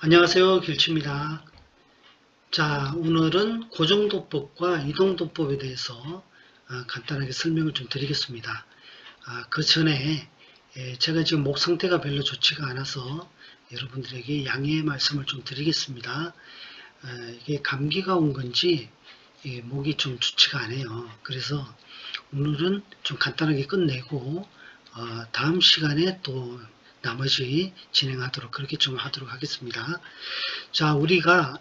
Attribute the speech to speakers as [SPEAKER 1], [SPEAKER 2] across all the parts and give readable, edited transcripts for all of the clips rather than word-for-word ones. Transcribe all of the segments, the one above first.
[SPEAKER 1] 안녕하세요. 길치입니다. 자, 오늘은 고정도법과 이동도법에 대해서 간단하게 설명을 좀 드리겠습니다. 그 전에 제가 지금 목 상태가 별로 좋지가 않아서 여러분들에게 양해의 말씀을 좀 드리겠습니다. 이게 감기가 온 건지 목이 좀 좋지가 않아요. 그래서 오늘은 좀 간단하게 끝내고 다음 시간에 또 나머지 진행하도록 그렇게 좀 하도록 하겠습니다. 자, 우리가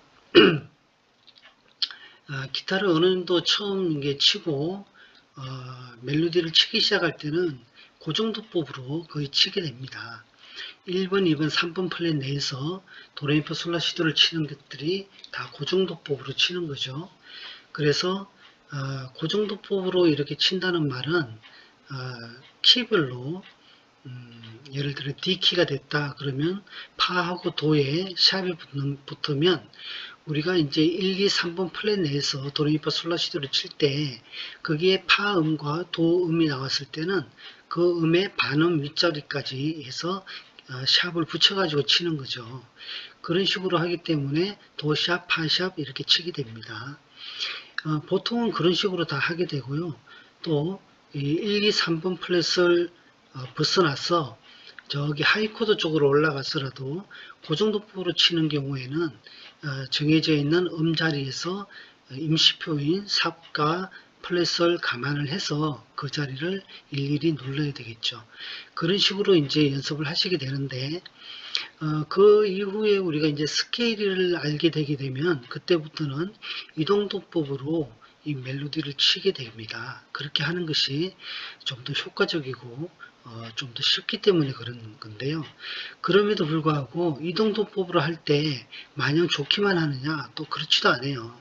[SPEAKER 1] 기타를 어느 정도 처음 이게 치고 멜로디를 치기 시작할 때는 고정도법으로 거의 치게 됩니다. 1번, 2번, 3번 플랫 내에서 도레미파 솔라시도를 치는 것들이 다 고정도법으로 치는 거죠. 그래서 고정도법으로 이렇게 친다는 말은 키별로 예를 들어 D키가 됐다 그러면 파하고 도에 샵이 붙으면 우리가 이제 1, 2, 3번 플랫 내에서 도레미파 솔라시도를 칠 때 거기에 파음과 도음이 나왔을 때는 그 음의 반음 윗자리까지 해서 샵을 붙여가지고 치는 거죠. 그런 식으로 하기 때문에 도샵, 파샵 이렇게 치게 됩니다. 보통은 그런 식으로 다 하게 되고요. 또 1, 2, 3번 플랫을 벗어나서 저기 하이코드 쪽으로 올라갔더라도 고정도법으로 치는 경우에는 정해져 있는 음자리에서 임시표인 삽과 플랫을 감안을 해서 그 자리를 일일이 눌러야 되겠죠. 그런 식으로 이제 연습을 하시게 되는데 그 이후에 우리가 이제 스케일을 알게 되게 되면 그때부터는 이동도법으로 이 멜로디를 치게 됩니다. 그렇게 하는 것이 좀 더 효과적이고 좀 더 쉽기 때문에 그런 건데요. 그럼에도 불구하고 이동도법으로 할 때 마냥 좋기만 하느냐 또 그렇지도 않아요.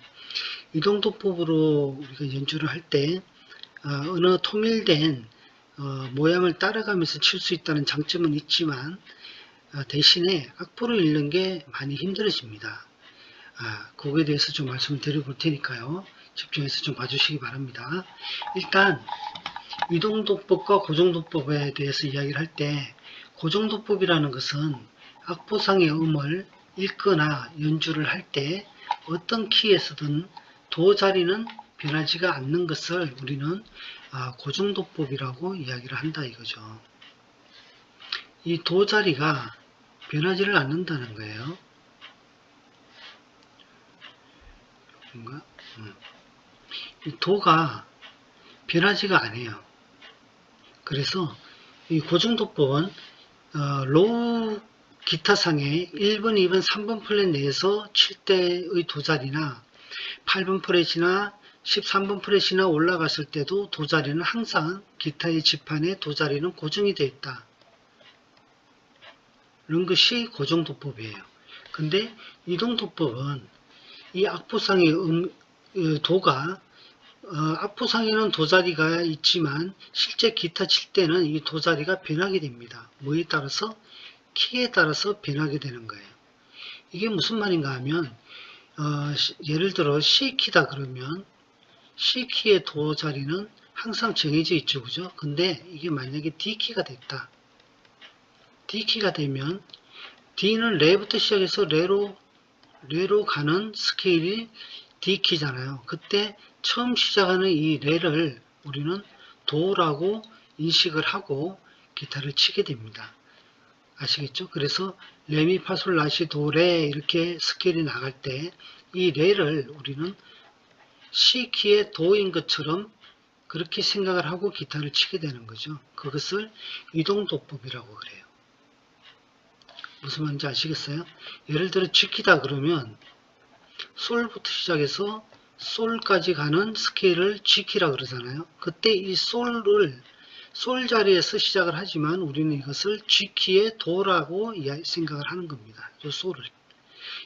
[SPEAKER 1] 이동도법으로 우리가 연주를 할 때 어느 통일된 모양을 따라가면서 칠 수 있다는 장점은 있지만 대신에 악보를 읽는 게 많이 힘들어집니다. 그거에 대해서 좀 말씀을 드려볼 테니까요. 집중해서 좀 봐주시기 바랍니다. 일단 이동도법과 고정도법에 대해서 이야기를 할 때 고정도법이라는 것은 악보상의 음을 읽거나 연주를 할 때 어떤 키에서든 도 자리는 변하지가 않는 것을 우리는 고정도법이라고 이야기를 한다 이거죠. 이 도 자리가 변하지를 않는다는 거예요. 이 도가 변하지가 않아요. 그래서 이 고정도법은 로우 기타상의 1번, 2번, 3번 플랫 내에서 칠 때의 도자리나 8번 프렛이나 13번 프렛이나 올라갔을 때도 도자리는 항상 기타의 지판에 도자리는 고정이 되어 있다. 이런 것이 고정도법이에요. 근데 이동도법은 이 악보상의 도가 악보상에는 도자리가 있지만 실제 기타 칠 때는 이 도자리가 변하게 됩니다. 뭐에 따라서? 키에 따라서 변하게 되는 거예요. 이게 무슨 말인가 하면 예를 들어 C키다 그러면 C키의 도 자리는 항상 정해져 있죠. 그죠? 근데 이게 만약에 D키가 됐다. D키가 되면 D는 레부터 시작해서 레로 가는 스케일이 D키잖아요. 그때 처음 시작하는 이 레를 우리는 도라고 인식을 하고 기타를 치게 됩니다. 아시겠죠? 그래서 레미파솔라시 도레 이렇게 스케일이 나갈 때 이 레를 우리는 C키의 도인 것처럼 그렇게 생각을 하고 기타를 치게 되는 거죠. 그것을 이동도법이라고 그래요. 무슨 말인지 아시겠어요? 예를 들어 G키다 그러면 솔부터 시작해서 솔까지 가는 스케일을 G키라 그러잖아요. 그때 이 솔 자리에서 시작을 하지만 우리는 이것을 G키의 도라고 생각을 하는 겁니다. 이 솔을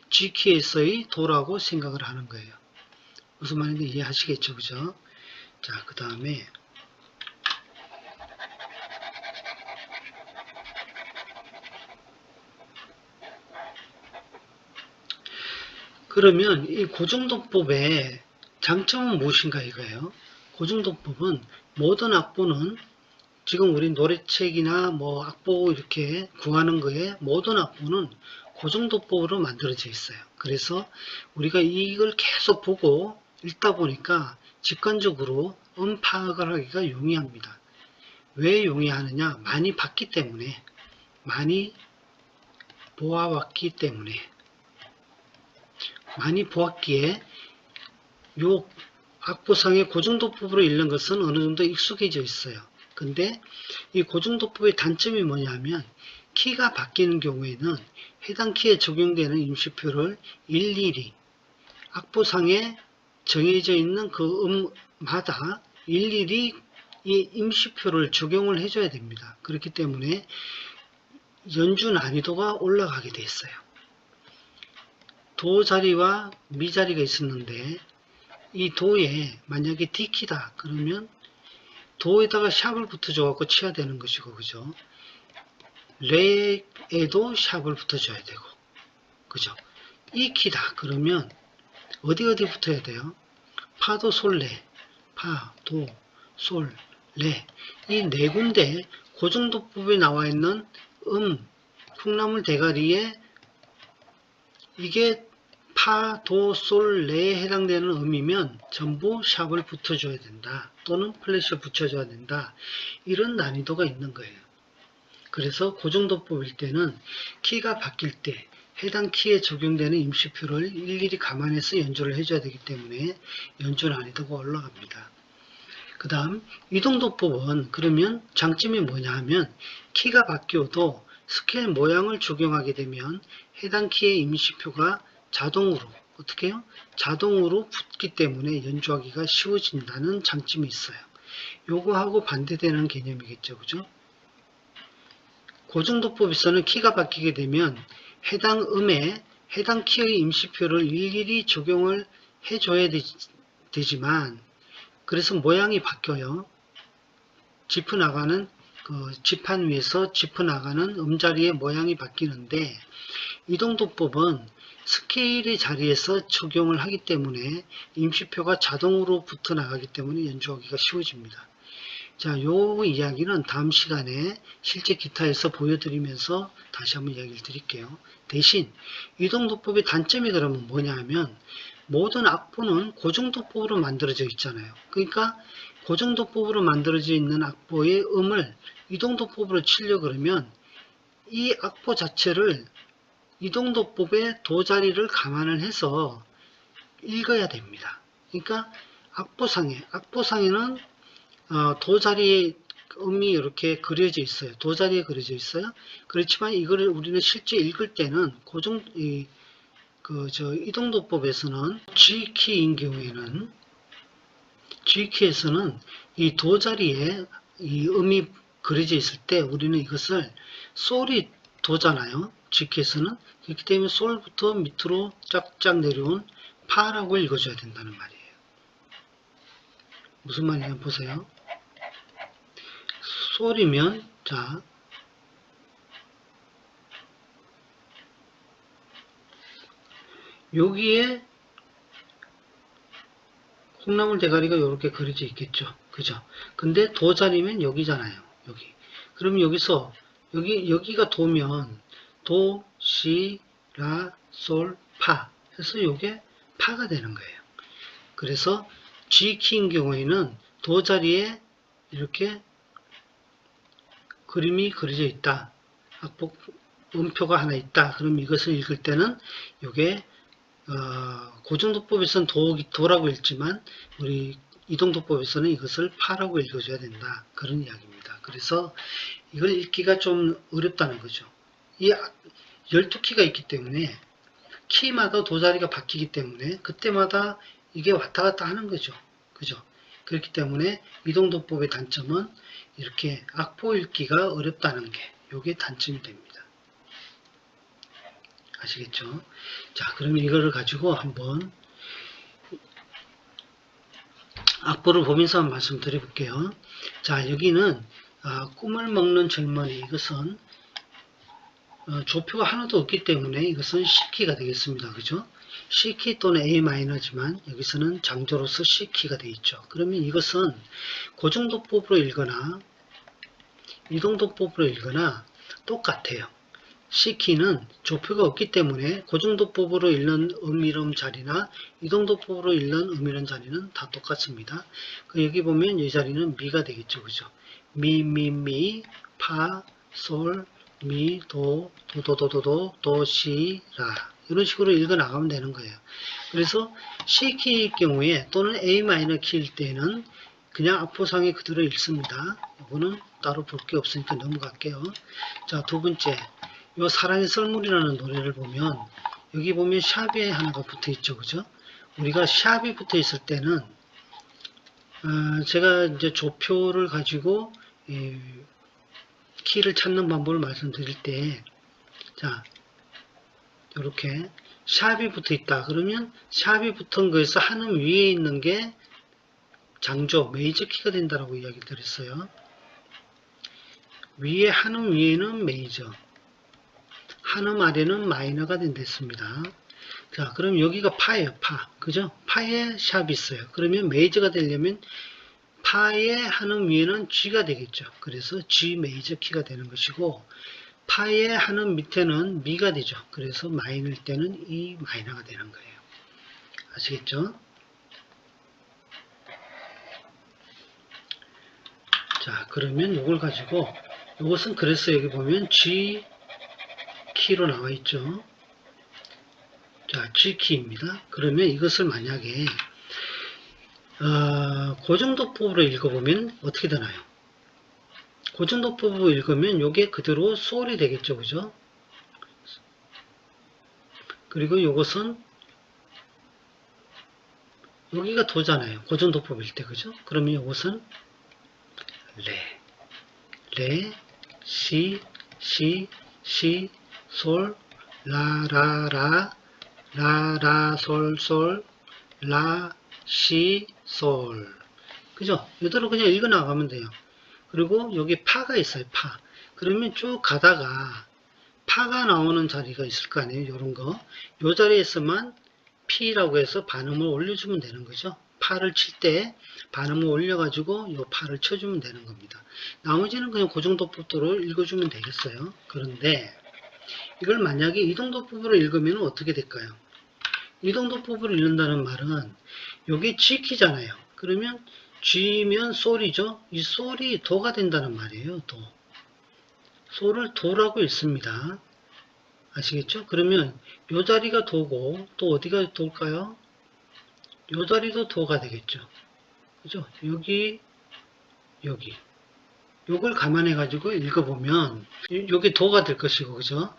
[SPEAKER 1] G키에서의 도라고 생각을 하는 거예요. 무슨 말인지 이해하시겠죠? 그죠? 자, 그 다음에 그러면 이 고정도법의 장점은 무엇인가 이거예요. 고정도법은 모든 악보는 지금 우리 노래책이나 뭐 악보 이렇게 구하는 거에 모든 악보는 고정도법으로 만들어져 있어요. 그래서 우리가 이걸 계속 보고 읽다 보니까 직관적으로 파악을 하기가 용이합니다. 왜 용이하느냐? 많이 봤기 때문에, 많이 보아왔기 때문에, 많이 보았기에 요 악보상의 고정도법으로 읽는 것은 어느 정도 익숙해져 있어요. 근데 이 고정도법의 단점이 뭐냐면 키가 바뀌는 경우에는 해당 키에 적용되는 임시표를 일일이 악보상에 정해져 있는 그 음마다 일일이 이 임시표를 적용을 해줘야 됩니다. 그렇기 때문에 연주 난이도가 올라가게 돼 있어요. 도 자리와 미 자리가 있었는데 이 도에 만약에 D키다 그러면 도에다가 샵을 붙여줘 갖고 치야 되는 것이고, 그죠? 레에도 샵을 붙여줘야 되고, 그죠? 이 키다 그러면 어디 붙어야 돼요? 파도 솔레, 파, 도, 솔, 레. 이 네 군데 고정도법에 나와 있는 콩나물 대가리에 이게 파, 도, 솔, 레에 해당되는 음이면 전부 샵을 붙여줘야 된다. 또는 플랫을 붙여줘야 된다. 이런 난이도가 있는 거예요. 그래서 고정도법일 때는 키가 바뀔 때 해당 키에 적용되는 임시표를 일일이 감안해서 연주를 해줘야 되기 때문에 연주 난이도가 올라갑니다. 그 다음 이동도법은 그러면 장점이 뭐냐 하면 키가 바뀌어도 스케일 모양을 적용하게 되면 해당 키의 임시표가 자동으로 어떻게 해요? 자동으로 붙기 때문에 연주하기가 쉬워진다는 장점이 있어요. 요거하고 반대되는 개념이겠죠. 그죠? 고정도법에서는 키가 바뀌게 되면 해당 음에 해당 키의 임시표를 일일이 적용을 해줘야 되지만 그래서 모양이 바뀌어요. 짚어나가는 지판 위에서 짚어나가는 음자리의 모양이 바뀌는데 이동도법은 스케일의 자리에서 적용을 하기 때문에 임시표가 자동으로 붙어 나가기 때문에 연주하기가 쉬워집니다. 자, 요 이야기는 다음 시간에 실제 기타에서 보여드리면서 다시 한번 이야기를 드릴게요. 대신 이동도법의 단점이 그러면 뭐냐 하면 모든 악보는 고정도법으로 만들어져 있잖아요. 그러니까 고정도법으로 만들어져 있는 악보의 음을 이동도법으로 치려고 그러면 이 악보 자체를 이동도법의 도자리를 감안을 해서 읽어야 됩니다. 그러니까 악보상에는 도자리의 음이 이렇게 그려져 있어요. 도자리에 그려져 있어요. 그렇지만 이거를 우리는 실제 읽을 때는 이동도법에서는 G키인 경우에는 G키에서는 이 도자리에 이 음이 그려져 있을 때 우리는 이것을 솔이 도잖아요. G키에서는. 그렇기 때문에 솔부터 밑으로 쫙쫙 내려온 파라고 읽어줘야 된다는 말이에요. 무슨 말이냐면 보세요. 솔이면 자 여기에 콩나물 대가리가 이렇게 그려져 있겠죠. 그죠? 근데 도자리면 여기잖아요. 여기. 그럼 여기서 여기가 도면 도, 시, 라, 솔, 파 해서 요게 파가 되는 거예요. 그래서 G키인 경우에는 도자리에 이렇게 그림이 그려져 있다. 악보 음표가 하나 있다. 그럼 이것을 읽을 때는 요게 고정도법에서는 도라고 읽지만 우리 이동도법에서는 이것을 파라고 읽어줘야 된다. 그런 이야기입니다. 그래서 이걸 읽기가 좀 어렵다는 거죠. 이 12키가 있기 때문에 키마다 도자리가 바뀌기 때문에 그때마다 이게 왔다 갔다 하는 거죠. 그죠? 그렇기 때문에 이동도법의 단점은 이렇게 악보 읽기가 어렵다는 게 이게 단점이 됩니다. 아시겠죠? 자, 그러면 이거를 가지고 한번 악보를 보면서 한번 말씀드려 볼게요. 자, 여기는 꿈을 먹는 젊은이, 이것은 조표가 하나도 없기 때문에 이것은 C키가 되겠습니다. 그죠? C키 또는 A마이너지만 여기서는 장조로서 C키가 되어 있죠. 그러면 이것은 고정도법으로 읽거나 이동도법으로 읽거나 똑같아요. C키는 조표가 없기 때문에 고정도법으로 읽는 음이름 자리나 이동도법으로 읽는 음이름 자리는 다 똑같습니다. 여기 보면 이 자리는 미가 되겠죠. 그죠? 미, 파, 솔, 미, 도, 도, 시, 라. 이런 식으로 읽어 나가면 되는 거예요. 그래서 C키일 경우에 또는 A 마이너 키일 때는 그냥 악보상에 그대로 읽습니다. 이거는 따로 볼 게 없으니까 넘어갈게요. 자, 두 번째. 요 사랑의 썰물이라는 노래를 보면 여기 보면 샵이 하나가 붙어 있죠. 그죠? 우리가 샵이 붙어 있을 때는 제가 이제 조표를 가지고 키를 찾는 방법을 말씀드릴 때, 자, 이렇게 샵이 붙어 있다. 그러면 샵이 붙은 거에서 한음 위에 있는 게 장조, 메이저 키가 된다라고 이야기 드렸어요. 위에 한음 위에는 메이저, 한음 아래는 마이너가 됐습니다. 자, 그럼 여기가 파예요, 파. 그죠? 파에 샵이 있어요. 그러면 메이저가 되려면 파의 한음 위에는 G가 되겠죠. 그래서 G 메이저 키가 되는 것이고, 파의 한음 밑에는 미가 되죠. 그래서 마이너일 때는 E 마이너가 되는 거예요. 아시겠죠? 자, 그러면 이걸 가지고, 이것은 그래서 여기 보면 G 키로 나와 있죠. 자, G 키입니다. 그러면 이것을 만약에 고정도법으로 읽어보면 어떻게 되나요? 고정도법으로 읽으면 이게 그대로 솔이 되겠죠. 그죠? 그리고 이것은 여기가 도잖아요. 고정도법일 때. 그죠? 그러면 이것은 레, 시, 솔, 라, 솔, 라, 시, 솔. 그죠? 이대로 그냥 읽어 나가면 돼요. 그리고 여기 파가 있어요. 파. 그러면 쭉 가다가 파가 나오는 자리가 있을 거 아니에요. 이런 거. 이 자리에서만 P라고 해서 반음을 올려주면 되는 거죠. 파를 칠 때 반음을 올려가지고 이 파를 쳐주면 되는 겁니다. 나머지는 그냥 고정도법으로 읽어주면 되겠어요. 그런데 이걸 만약에 이동도법으로 읽으면 어떻게 될까요? 이동도법으로 읽는다는 말은 여기 G키잖아요. 그러면 G면 솔이죠. 이 솔이 도가 된다는 말이에요. 도. 솔을 도라고 읽습니다. 아시겠죠? 그러면 이 자리가 도고 또 어디가 도일까요? 이 자리도 도가 되겠죠. 그죠? 여기 요걸 감안해 가지고 읽어보면 요게 도가 될 것이고, 그죠?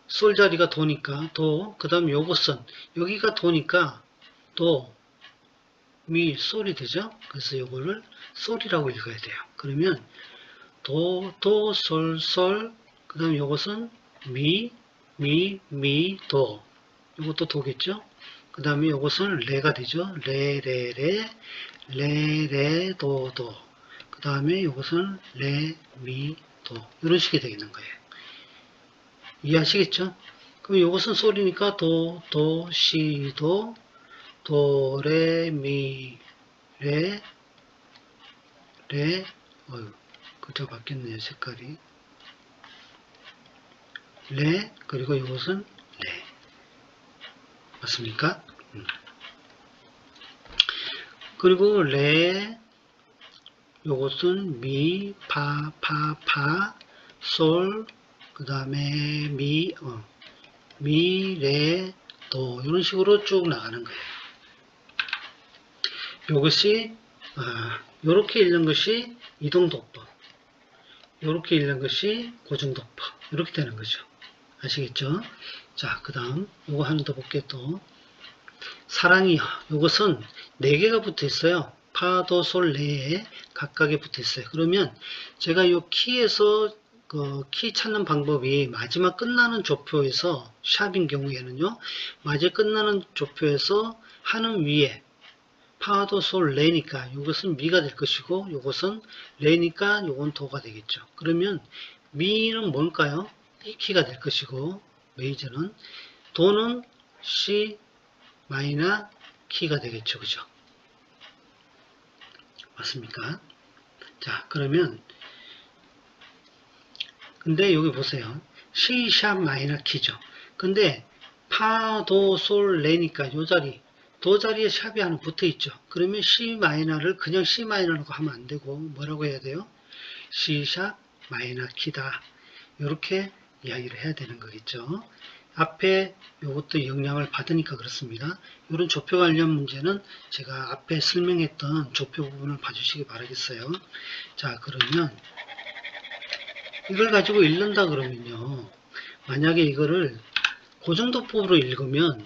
[SPEAKER 1] 솔 자리가 도니까 도, 그 다음 요것은 여기가 도니까 도, 미, 솔이 되죠? 그래서 요거를 솔이라고 읽어야 돼요. 그러면 도, 솔, 그 다음 요것은 미, 도. 요것도 도겠죠? 그 다음에 요것은 레가 되죠? 레, 도. 그 다음에 요것은 레, 미, 도. 이런 식이 되겠는 거예요. 이해하시겠죠? 그럼 요것은 솔이니까 도, 시, 도, 레, 미, 레, 글자가 바뀌었네요, 색깔이. 레, 그리고 이것은 레. 맞습니까? 그리고 레, 요것은 미, 파, 솔, 그 다음에 미, 레, 도. 이런 식으로 쭉 나가는 거예요. 요것이, 요렇게 읽는 것이 이동도법. 요렇게 읽는 것이 고정도법. 이렇게 되는 거죠. 아시겠죠? 자, 그 다음, 요거 하나 더 볼게요, 또. 사랑이여. 요것은 4개가 붙어 있어요. 파, 도, 솔, 레에 각각에 붙어 있어요. 그러면 제가 요 키에서 키 찾는 방법이 마지막 끝나는 조표에서 샵인 경우에는요. 마지막 끝나는 조표에서 한음 위에 파, 도, 솔, 레니까 이것은 미가 될 것이고 이것은 레니까 이건 도가 되겠죠. 그러면 미는 뭘까요? 이 키가 될 것이고 메이저는 도는 C 마이너 키가 되겠죠. 그죠? 맞습니까? 자, 그러면 근데 여기 보세요. C 샵 마이너 키죠. 근데 파, 도, 솔, 레니까 요 자리, 도 자리에 샵이 하나 붙어 있죠. 그러면 C 마이너를 그냥 C 마이너라고 하면 안 되고 뭐라고 해야 돼요? C 샵 마이너 키다. 이렇게 이야기를 해야 되는 거겠죠. 앞에 이것도 영향을 받으니까 그렇습니다. 이런 조표 관련 문제는 제가 앞에 설명했던 조표 부분을 봐주시기 바라겠어요. 자, 그러면 이걸 가지고 읽는다 그러면요. 만약에 이거를 고정도법으로 읽으면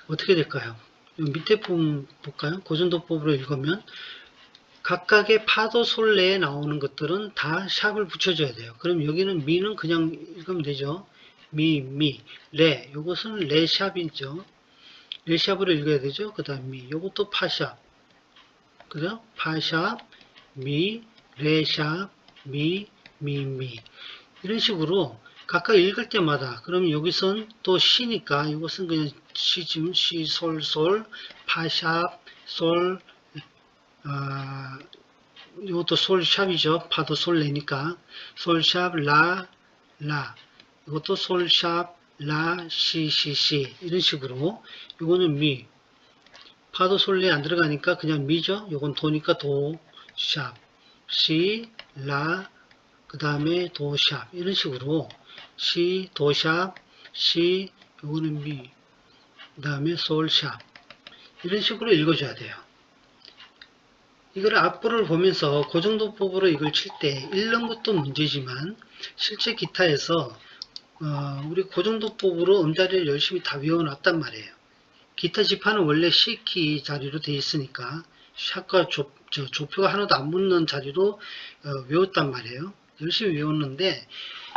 [SPEAKER 1] 어떻게 될까요? 밑에 부분 볼까요? 고정도법으로 읽으면 각각의 파도 솔 내에 나오는 것들은 다 샵을 붙여줘야 돼요. 그럼 여기는 미는 그냥 읽으면 되죠. 미, 레. 요것은 레 샵이죠. 레 샵으로 읽어야 되죠. 그 다음 미. 요것도 파샵. 그죠? 파샵, 미, 레 샵, 미. 이런 식으로 각각 읽을 때마다 그럼 여기선 또 시니까 이것은 그냥 시즘, 시, 솔, 파샵, 솔, 이것도 솔샵이죠. 파도 솔레니까 솔샵, 라. 이것도 솔샵, 라, 시 이런 식으로 이거는 미. 파도 솔레 안 들어가니까 그냥 미죠. 이건 도니까 도, 샵, 시, 라, 그 다음에 도샵 이런 식으로 시, 도샵, 시, 요거는 미, 그 다음에 솔샵 이런 식으로 읽어줘야 돼요. 이걸 악보를 보면서 고정도법으로 이걸 칠 때 읽는 것도 문제지만 실제 기타에서 우리 고정도법으로 음자리를 열심히 다 외워놨단 말이에요. 기타 지판은 원래 C키 자리로 되어 있으니까 샵과 조표가 하나도 안 붙는 자리로 외웠단 말이에요. 열심히 외웠는데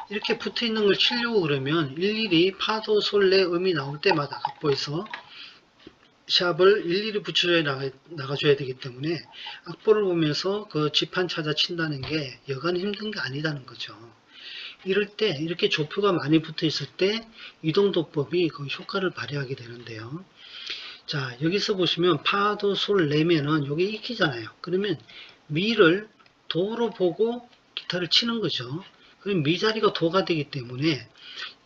[SPEAKER 1] 이렇게 붙어 있는 걸 치려고 그러면 일일이 파도, 솔레, 음이 나올 때마다 악보에서 샵을 일일이 붙여줘야 나가줘야 되기 때문에 악보를 보면서 그 지판 찾아 친다는 게 여간 힘든 게 아니다는 거죠. 이럴 때 이렇게 조표가 많이 붙어 있을 때 이동도법이 그 효과를 발휘하게 되는데요. 자, 여기서 보시면 파도, 솔, 레면은 여기 익히잖아요. 그러면 미를 도로 보고 기타를 치는 거죠. 그럼 미 자리가 도가 되기 때문에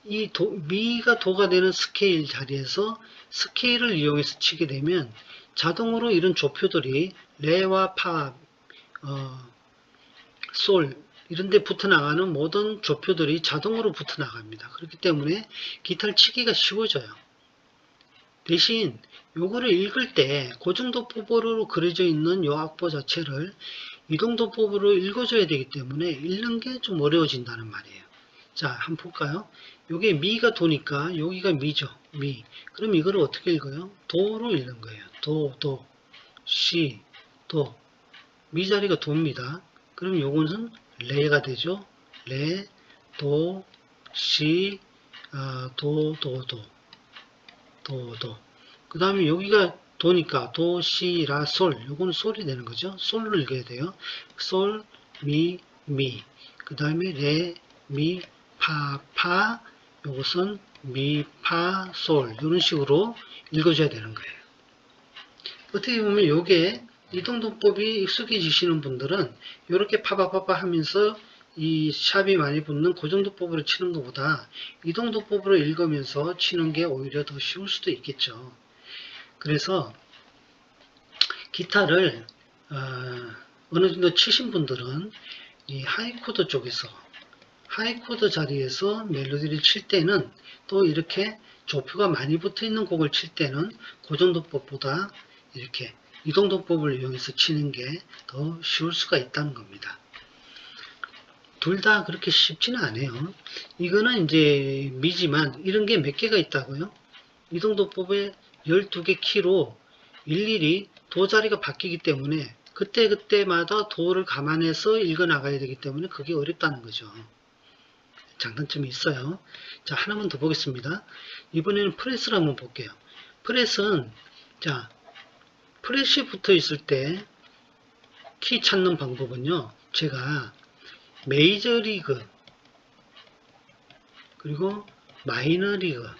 [SPEAKER 1] 이 미가 도가 되는 스케일 자리에서 스케일을 이용해서 치게 되면 자동으로 이런 조표들이 레와 파, 솔 이런 데 붙어 나가는 모든 조표들이 자동으로 붙어 나갑니다. 그렇기 때문에 기타를 치기가 쉬워져요. 대신 요거를 읽을 때 고정도법으로 그려져 있는 요 악보 자체를 이동도법으로 읽어줘야 되기 때문에 읽는 게 좀 어려워진다는 말이에요. 자, 한번 볼까요? 요게 미가 도니까 여기가 미죠. 미. 그럼 이거를 어떻게 읽어요? 도로 읽는 거예요. 도, 시, 도. 미 자리가 도입니다. 그럼 요거는 레가 되죠. 레, 도, 시, 도. 그 다음에 여기가 도니까 도, 시, 라, 솔. 요거는 솔이 되는 거죠. 솔로 읽어야 돼요. 솔, 미. 그 다음에 레, 미, 파. 요것은 미, 파, 솔. 이런 식으로 읽어줘야 되는 거예요. 어떻게 보면 요게 이동도법이 익숙해지시는 분들은 이렇게 파파파파 하면서 이 샵이 많이 붙는 고정도법으로 치는 것보다 이동도법으로 읽으면서 치는 게 오히려 더 쉬울 수도 있겠죠. 그래서 기타를 어느 정도 치신 분들은 이 하이코드 쪽에서 하이코드 자리에서 멜로디를 칠 때는 또 이렇게 조표가 많이 붙어 있는 곡을 칠 때는 고정도법보다 이렇게 이동도법을 이용해서 치는 게 더 쉬울 수가 있다는 겁니다. 둘 다 그렇게 쉽지는 않아요. 이거는 이제 미지만 이런 게 몇 개가 있다고요? 이동도법에 12개 키로 일일이 도 자리가 바뀌기 때문에 그때마다 도를 감안해서 읽어 나가야 되기 때문에 그게 어렵다는 거죠. 장단점이 있어요. 자, 하나만 더 보겠습니다. 이번에는 프레스를 한번 볼게요. 프레스는 자, 프렛이 붙어 있을 때 키 찾는 방법은요. 제가 메이저리그 그리고 마이너리그로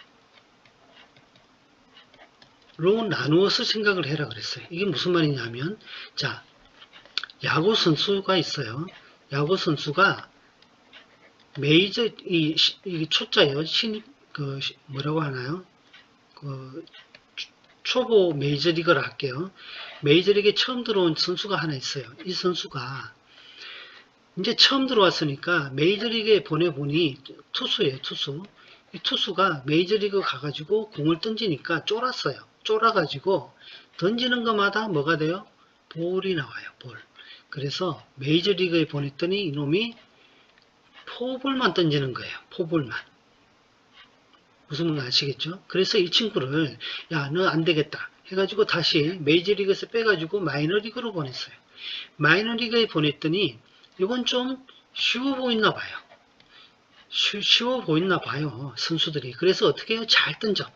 [SPEAKER 1] 나누어서 생각을 해라 그랬어요. 이게 무슨 말이냐면 자, 야구 선수가 있어요. 야구 선수가 메이저 이 초자요. 뭐라고 하나요? 그 초보 메이저리그를 할게요. 메이저리그에 처음 들어온 선수가 하나 있어요. 이 선수가 이제 처음 들어왔으니까 메이저리그에 보내보니 투수예요. 투수. 이 투수가 메이저리그 가가지고 공을 던지니까 쫄았어요. 쫄아가지고 던지는 것마다 뭐가 돼요? 볼이 나와요. 볼. 그래서 메이저리그에 보냈더니 이놈이 포볼만 던지는 거예요. 포볼만. 무슨 말인지 아시겠죠? 그래서 이 친구를 야, 너 안 되겠다 해가지고 다시 메이저리그에서 빼가지고 마이너리그로 보냈어요. 마이너리그에 보냈더니 이건 좀 쉬워 보였나 봐요. 쉬워 보였나 봐요. 선수들이. 그래서 어떻게 해요? 잘 던져.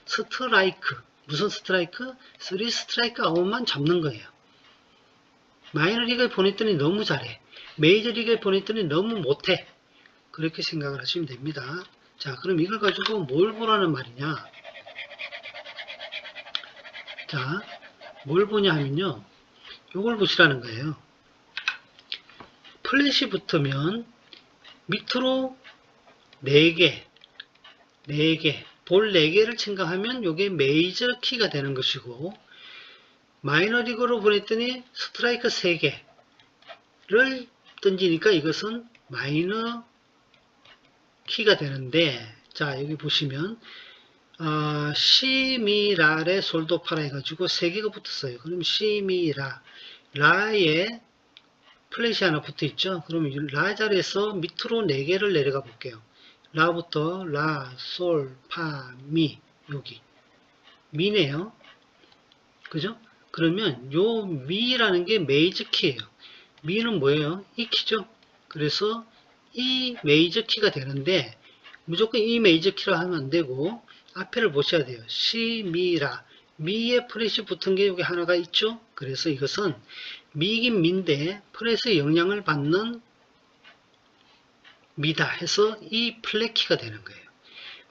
[SPEAKER 1] 스트라이크. 무슨 스트라이크? 3스트라이크 아웃만 잡는 거예요. 마이너리그에 보냈더니 너무 잘해. 메이저리그에 보냈더니 너무 못해. 그렇게 생각을 하시면 됩니다. 자, 그럼 이걸 가지고 뭘 보라는 말이냐? 자, 뭘 보냐 하면요. 요걸 보시라는 거예요. 플랫이 붙으면 밑으로 4개, 볼 4개를 생각하면 요게 메이저 키가 되는 것이고, 마이너리그로 보냈더니 스트라이크 3개를 던지니까 이것은 마이너 키가 되는데, 자, 여기 보시면 시미라레 솔도파라 해가지고 3개가 붙었어요. 그럼 시미라, 라에 플랫이 하나 붙어 있죠. 그럼 라 자리에서 밑으로 4개를 내려가 볼게요. 라부터 라, 솔, 파, 미, 여기 미네요. 그죠? 그러면 요 미라는 게 메이저 키예요. 미는 뭐예요? 이 키죠. 그래서 이 메이저 키가 되는데 무조건 이 메이저 키로 하면 안 되고 앞에를 보셔야 돼요. 시, 미라. 미에 프렛이 붙은 게 여기 하나가 있죠. 그래서 이것은 미긴 미인데 프렛의 영향을 받는 미다 해서 이 플랫 키가 되는 거예요.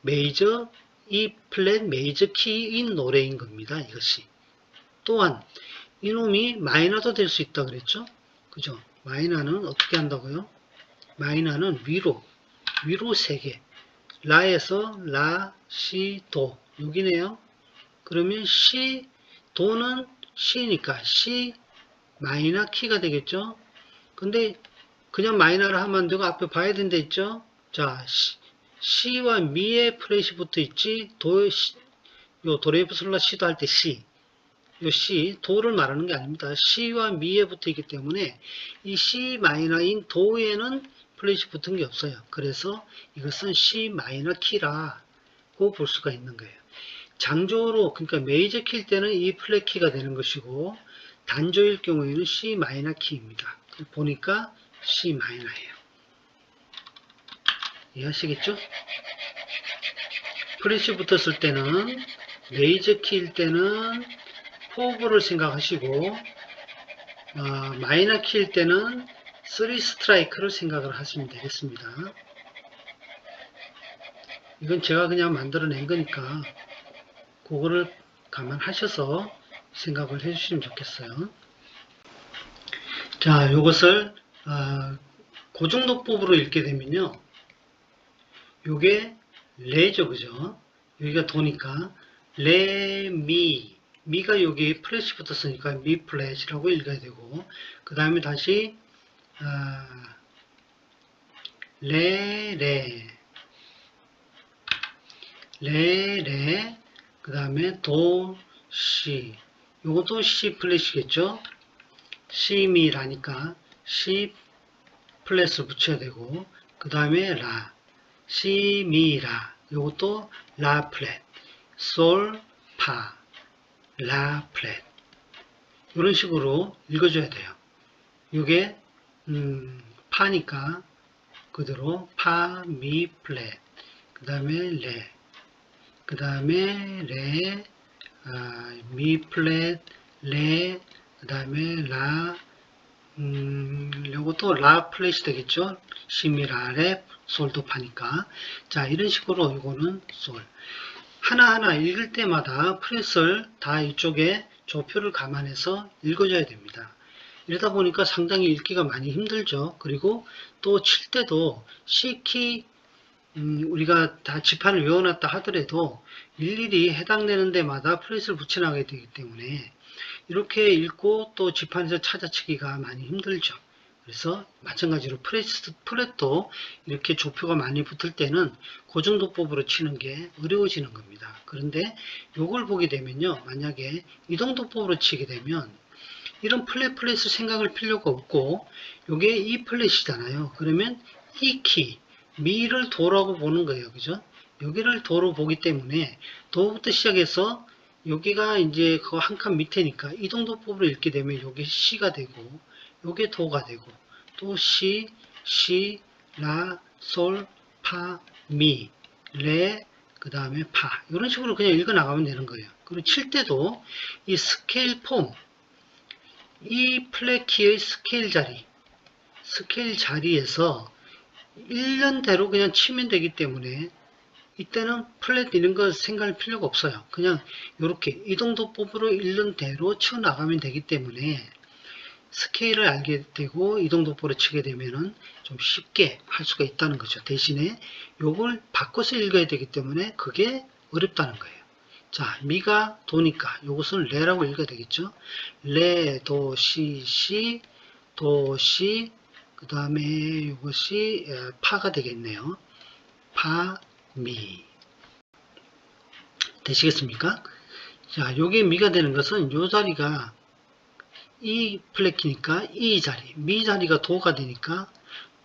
[SPEAKER 1] 메이저, 이 플랫 메이저 키인 노래인 겁니다. 이것이. 또한 이놈이 마이너도 될 수 있다 그랬죠. 그죠? 마이너는 어떻게 한다고요? 마이너는 위로 3개. 라에서 라, 시, 도. 여기네요. 그러면 시, 도는 시니까 시 마이너 키가 되겠죠. 근데 그냥 마이너를 하면 안 되고 앞에 봐야 된다 있죠. 자, 시와 미의 프렛이 붙어 있지. 요 도레미파솔라 시도 할 때 시. 요 시, 도를 말하는 게 아닙니다. 시와 미에 붙어 있기 때문에 이 시 마이너인 도에는 플랫이 붙은 게 없어요. 그래서 이것은 C 마이너 키라고 볼 수가 있는 거예요. 장조로, 그러니까 메이저 키일 때는 이 플랫 키가 되는 것이고, 단조일 경우에는 C 마이너 키입니다. 보니까 C 마이너예요. 이해하시겠죠? 플랫이 붙었을 때는, 메이저 키일 때는 포브를 생각하시고, 마이너 키일 때는 3스트라이크를 생각을 하시면 되겠습니다. 이건 제가 그냥 만들어낸 거니까 그거를 감안하셔서 생각을 해주시면 좋겠어요. 자, 이것을 고정도법으로 읽게 되면요. 요게 레죠, 그죠? 여기가 도니까 레, 미가 여기 플랫이 붙었으니까 미 플랫이라고 읽어야 되고, 그 다음에 다시 레, 그 다음에 도, 시. 요것도 시 플랫이겠죠? 시미라니까 시 플랫을 붙여야 되고, 그 다음에 라, 시미라. 요것도 라 플랫, 솔, 파, 라 플랫. 이런 식으로 읽어줘야 돼요. 요게 파니까 그대로 파, 미, 플랫, 그 다음에 레, 그 다음에 레, 미, 플랫, 레, 그 다음에 라, 요것도 라 플랫이 되겠죠. 시미라, 레, 솔도 파니까. 자, 이런 식으로 이거는 솔. 하나하나 읽을 때마다 프렛을 다 이쪽에 조표를 감안해서 읽어줘야 됩니다. 이러다 보니까 상당히 읽기가 많이 힘들죠. 그리고 또 칠 때도 C키 우리가 다 지판을 외워놨다 하더라도 일일이 해당되는 데마다 플랫을 붙여나가야 되기 때문에 이렇게 읽고 또 지판에서 찾아치기가 많이 힘들죠. 그래서 마찬가지로 플랫도 이렇게 조표가 많이 붙을 때는 고정도법으로 치는 게 어려워지는 겁니다. 그런데 이걸 보게 되면요, 만약에 이동도법으로 치게 되면 이런 플랫을 생각할 필요가 없고, 요게 E 플랫이잖아요. 그러면 이 키, 미를 도라고 보는 거예요. 그죠? 여기를 도로 보기 때문에 도부터 시작해서 여기가 이제 그 한 칸 밑에니까 이동도법으로 읽게 되면 요게 C가 되고 요게 도가 되고 또 C, C, 라, 솔, 파, 미, 레, 그 다음에 파 이런 식으로 그냥 읽어 나가면 되는 거예요. 그리고 칠 때도 이 스케일 폼, 이 플랫 키의 스케일 자리에서 1년대로 그냥 치면 되기 때문에 이때는 플랫 이런 거 생각할 필요가 없어요. 그냥 이렇게 이동도법으로 1년대로 쳐 나가면 되기 때문에 스케일을 알게 되고 이동도법으로 치게 되면은 좀 쉽게 할 수가 있다는 거죠. 대신에 요걸 바꿔서 읽어야 되기 때문에 그게 어렵다는 거예요. 자, 미가 도니까 요것은 레라고 읽어야 되겠죠. 레, 도, 시, 시, 도, 시, 그 다음에 이것이 파가 되겠네요. 파, 미. 되시겠습니까? 자, 요게 미가 되는 것은 요 자리가 이 플랫키니까 이 자리, 미 자리가 도가 되니까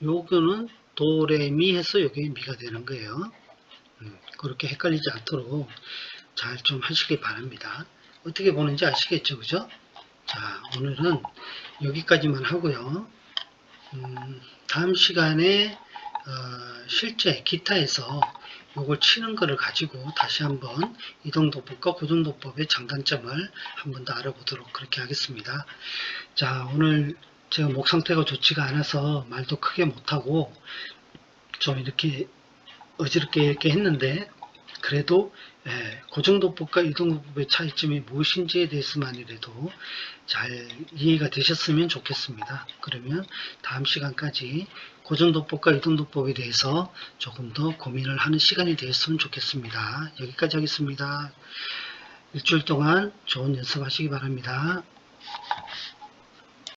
[SPEAKER 1] 요거는 도, 레, 미 해서 요게 미가 되는 거예요. 그렇게 헷갈리지 않도록 잘 좀 하시기 바랍니다. 어떻게 보는지 아시겠죠? 그죠? 자, 오늘은 여기까지만 하고요. 다음 시간에 실제 기타에서 요걸 치는 거를 가지고 다시 한번 이동도법과 고정도법의 장단점을 한 번 더 알아보도록 그렇게 하겠습니다. 자, 오늘 제가 목 상태가 좋지가 않아서 말도 크게 못하고 좀 이렇게 어지럽게 이렇게 했는데 그래도 고정도법과 이동도법의 차이점이 무엇인지에 대해서만이라도 잘 이해가 되셨으면 좋겠습니다. 그러면 다음 시간까지 고정도법과 이동도법에 대해서 조금 더 고민을 하는 시간이 되었으면 좋겠습니다. 여기까지 하겠습니다. 일주일 동안 좋은 연습하시기 바랍니다.